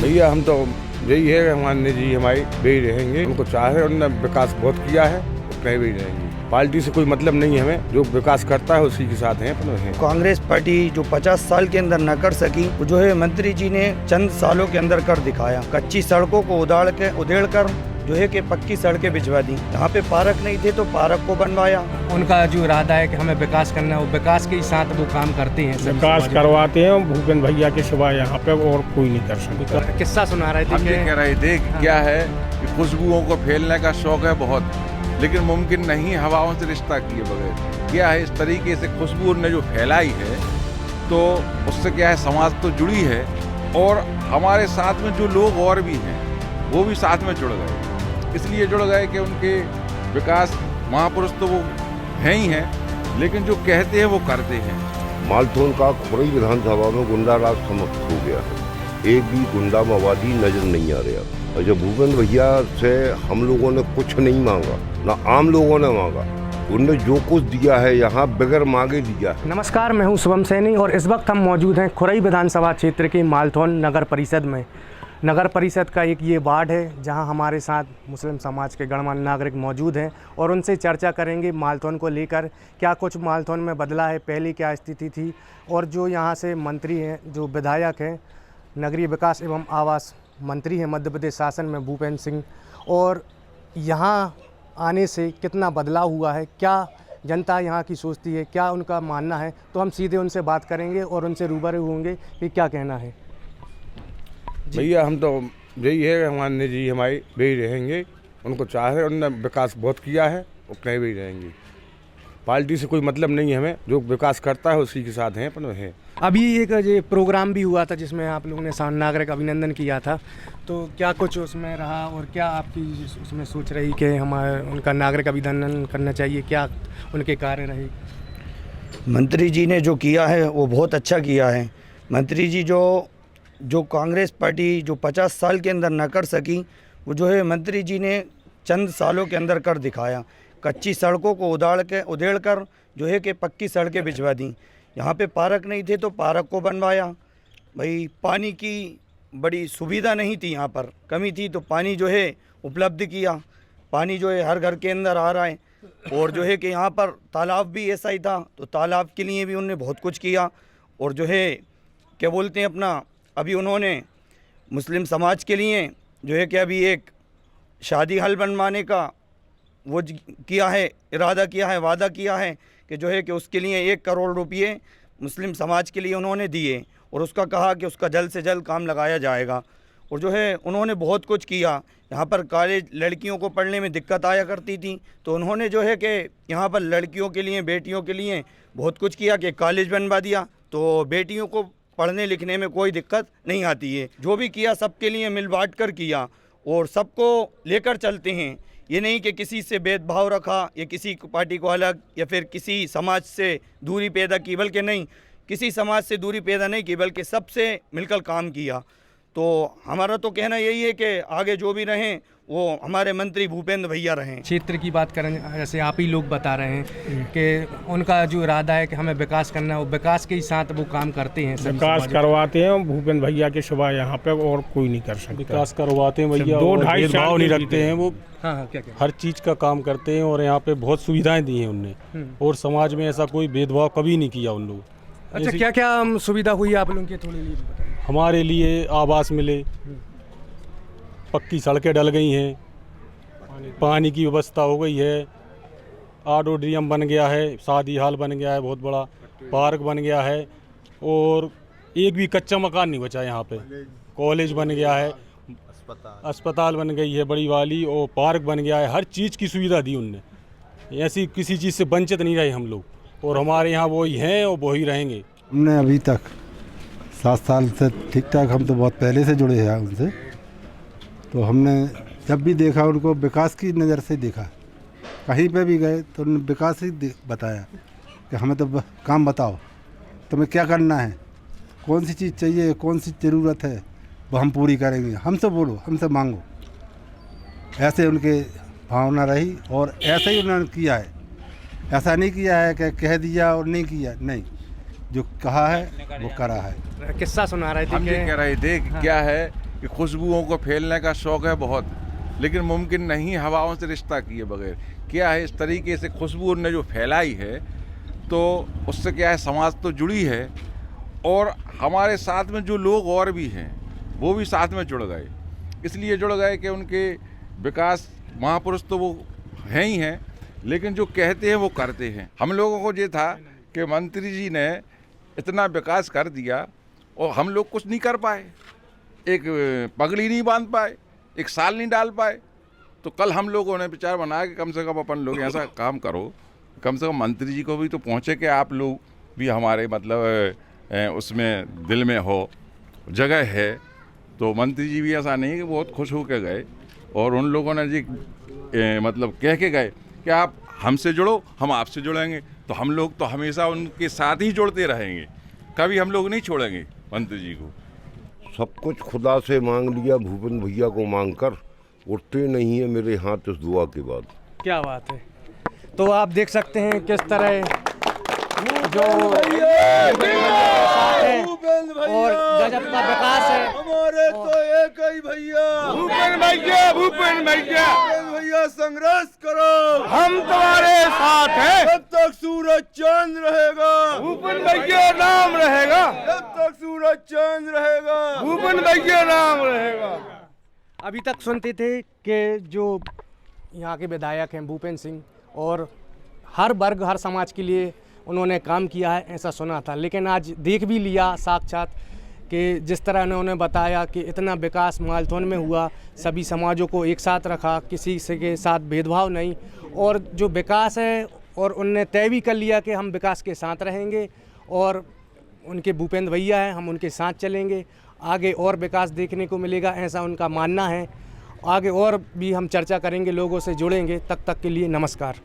भैया हम तो यही है कि हमारे जी हमारी यही रहेंगे। उनको चाहे उन्होंने विकास बहुत किया है, उतना भी रहेंगे। पार्टी से कोई मतलब नहीं है हमें, जो विकास करता है उसी के साथ हैं अपन हैं। कांग्रेस पार्टी जो 50 साल के अंदर न कर सकी, वो जो है मंत्री जी ने चंद सालों के अंदर कर दिखाया। कच्ची सड़कों को उधेड़ कर जो है कि पक्की सड़कें भिजवा दी। यहाँ पे पार्क नहीं थे तो पार्क को बनवाया। उनका जो इरादा है कि हमें विकास करना है, वो विकास के साथ वो काम करते हैं, विकास करवाते हैं। भूपेंद्र भैया के सिवा यहाँ पे और कोई नहीं कर सकता। किस्सा सुना रहे थे। हम ये कह रहे थे क्या है कि खुशबुओं को फैलने का शौक है बहुत, लेकिन मुमकिन नहीं हवाओं से रिश्ता किए बगैर। क्या है, इस तरीके से खुशबू ने जो फैलाई है तो उससे क्या है, समाज तो जुड़ी है और हमारे साथ में जो लोग और भी हैं वो भी साथ में जुड़ गए। इसलिए जुड़ गए कि उनके विकास महापुरुष तो वो हैं ही हैं, लेकिन जो कहते हैं वो करते हैं। मालथोन का खुरई विधानसभा में गुंडा राज समाप्त हो गया है। एक भी गुंडा मवादी नजर नहीं आ रहा। और जब भूपेंद्र भैया से हम लोगों ने कुछ नहीं मांगा, ना आम लोगों ने मांगा, उन्होंने जो कुछ दिया है यहाँ बगैर मांगे दिया। नमस्कार, मैं हूं शुभम सैनी और इस वक्त हम मौजूद हैं खुरई विधानसभा क्षेत्र के मालथौन नगर परिषद में। नगर परिषद का एक ये वार्ड है जहां हमारे साथ मुस्लिम समाज के गणमान्य नागरिक मौजूद हैं और उनसे चर्चा करेंगे मालथौन को लेकर। क्या कुछ मालथौन में बदला है, पहले क्या स्थिति थी, और जो यहाँ से मंत्री हैं, जो विधायक हैं, नगरीय विकास एवं आवास मंत्री हैं मध्य प्रदेश शासन में भूपेंद्र सिंह, और यहाँ आने से कितना बदलाव हुआ है, क्या जनता यहाँ की सोचती है, क्या उनका मानना है, तो हम सीधे उनसे बात करेंगे और उनसे रूबरू होंगे कि क्या कहना है। भैया हम तो यही है कि हमारे जी हमारी यही रहेंगे। उनको चाहे उन्होंने विकास बहुत किया है, उतना भी रहेंगे। पार्टी से कोई मतलब नहीं है हमें, जो विकास करता है उसी के साथ हैं अपन हैं। अभी एक ये प्रोग्राम भी हुआ था जिसमें आप लोगों ने नागरिक अभिनंदन किया था, तो क्या कुछ उसमें रहा और क्या आपकी उसमें सोच रही कि हमारे उनका नागरिक अभिनंदन करना चाहिए, क्या उनके कार्य रहे? मंत्री जी ने जो किया है वो बहुत अच्छा किया है। मंत्री जी जो कांग्रेस पार्टी जो 50 साल के अंदर न कर सकी, वो जो है मंत्री जी ने चंद सालों के अंदर कर दिखाया। कच्ची सड़कों को उधेड़ कर जो है कि पक्की सड़कें भिजवा दी। यहाँ पे पार्क नहीं थे तो पार्क को बनवाया। भाई पानी की बड़ी सुविधा नहीं थी, यहाँ पर कमी थी, तो पानी जो है उपलब्ध किया। पानी जो है हर घर के अंदर आ रहा है। और जो है कि यहाँ पर तालाब भी ऐसा ही था, तो तालाब के लिए भी उन्होंने बहुत कुछ किया। और जो है क्या बोलते हैं अपना, अभी उन्होंने मुस्लिम समाज के लिए जो है कि अभी एक शादी हॉल बनवाने का वो किया है, इरादा किया है, वादा किया है कि जो है कि उसके लिए 1 करोड़ रुपये मुस्लिम समाज के लिए उन्होंने दिए और उसका कहा कि उसका जल्द से जल्द काम लगाया जाएगा। और जो है उन्होंने बहुत कुछ किया। यहाँ पर कॉलेज लड़कियों को पढ़ने में दिक्कत आया करती थी, तो उन्होंने जो है कि यहाँ पर लड़कियों के लिए, बेटियों के लिए बहुत कुछ किया कि कॉलेज बनवा दिया, तो बेटियों को पढ़ने लिखने में कोई दिक्कत नहीं आती है। जो भी किया सबके लिए मिल बांट कर किया और सबको लेकर चलते हैं। ये नहीं कि किसी से भेदभाव रखा या किसी पार्टी को अलग या फिर किसी समाज से दूरी पैदा की, बल्कि नहीं, किसी समाज से दूरी पैदा नहीं की, बल्कि सबसे मिलकर काम किया। तो हमारा तो कहना यही है कि आगे जो भी रहें वो हमारे मंत्री भूपेंद्र भैया रहें। क्षेत्र की बात करें, जैसे आप ही लोग बता रहे हैं कि उनका जो इरादा है कि हमें विकास करना है, वो विकास के साथ वो काम करते हैं, विकास करवाते हैं। भूपेंद्र भैया के सिवा यहाँ पे और कोई नहीं कर सकता। विकास करवाते हैं भैया, 2-2.5 भेदभाव नहीं रखते हैं वो। हाँ, क्या हर चीज़ का काम करते हैं और यहाँ पे बहुत सुविधाएं दी हैं उनने, और समाज में ऐसा कोई भेदभाव कभी नहीं किया उन लोग। अच्छा, क्या क्या सुविधा हुई आप लोगों के, थोड़ी लिए बताइए। हमारे लिए आवास मिले, पक्की सड़कें डल गई हैं, पानी की व्यवस्था हो गई है, ऑडिटोरियम बन गया है, शादी हॉल बन गया है, बहुत बड़ा पार्क बन गया है, और एक भी कच्चा मकान नहीं बचा यहाँ पे। कॉलेज बन गया है, अस्पताल बन गई है बड़ी वाली, और पार्क बन गया है। हर चीज़ की सुविधा दी उनने। ऐसी किसी चीज़ से वंचित नहीं रहे हम लोग, और हमारे यहाँ वही हैं और वही रहेंगे। हमने अभी तक 7 साल से ठीक ठाक, हम तो बहुत पहले से जुड़े हैं उनसे, तो हमने जब भी देखा उनको विकास की नज़र से देखा। कहीं पे भी गए तो उन्होंने विकास ही बताया कि हमें तो काम बताओ, तुम्हें क्या करना है, कौन सी चीज़ चाहिए, कौन सी ज़रूरत है, वो हम पूरी करेंगे, हमसे बोलो, हमसे मांगो। ऐसे उनके भावना रही और ऐसा ही उन्होंने किया है। ऐसा नहीं किया है कि कह दिया और नहीं किया, नहीं, जो कहा है वो करा है। किस्सा सुना रहे थे। हम ये कह रहे थे क्या है कि खुशबुओं को फैलने का शौक़ है बहुत, लेकिन मुमकिन नहीं हवाओं से रिश्ता किए बगैर। क्या है, इस तरीके से खुशबू उनने जो फैलाई है तो उससे क्या है, समाज तो जुड़ी है और हमारे साथ में जो लोग और भी हैं वो भी साथ में जुड़ गए। इसलिए जुड़ गए कि उनके विकास महापुरुष तो वो हैं ही हैं, लेकिन जो कहते हैं वो करते हैं। हम लोगों को ये था कि मंत्री जी ने इतना विकास कर दिया और हम लोग कुछ नहीं कर पाए, एक पगड़ी नहीं बांध पाए, एक साल नहीं डाल पाए। तो कल हम लोगों ने विचार बनाया कि कम से कम अपन लोग ऐसा काम करो, कम से कम मंत्री जी को भी तो पहुँचे कि आप लोग भी हमारे मतलब उसमें दिल में हो, जगह है। तो मंत्री जी भी ऐसा नहीं कि बहुत खुश होकर गए और उन लोगों ने जी मतलब कह के गए कि आप हमसे जुड़ो, हम आपसे जुड़ेंगे। तो हम लोग तो हमेशा उनके साथ ही जुड़ते रहेंगे, कभी हम लोग नहीं छोड़ेंगे मंत्री जी को। सब कुछ खुदा से मांग लिया, भूपेंद्र भैया को मांग कर उठते नहीं है मेरे हाथ इस दुआ के बाद। क्या बात है। तो आप देख सकते हैं किस तरह जो और गजब का विकास है। हमारे तो एक ही भैया, भूपेंद्र भैया, भूपेंद्र भैया, भैया संघर्ष करो, हम तुम्हारे साथ हैं। जब तक सूरज चांद रहेगा, भूपेंद्र भैया नाम रहेगा, जब तक सूरज चांद रहेगा, भूपेंद्र भैया नाम रहेगा। अभी तक सुनते थे कि जो यहाँ के विधायक हैं भूपेंद्र सिंह, और हर वर्ग हर समाज के लिए उन्होंने काम किया है ऐसा सुना था, लेकिन आज देख भी लिया साक्षात कि जिस तरह उन्होंने बताया कि इतना विकास मालथौन में हुआ, सभी समाजों को एक साथ रखा, किसी से के साथ भेदभाव नहीं, और जो विकास है और उनने तय भी कर लिया कि हम विकास के साथ रहेंगे और उनके भूपेंद्र भैया हैं, हम उनके साथ चलेंगे। आगे और विकास देखने को मिलेगा ऐसा उनका मानना है। आगे और भी हम चर्चा करेंगे, लोगों से जुड़ेंगे। तब तक के लिए नमस्कार।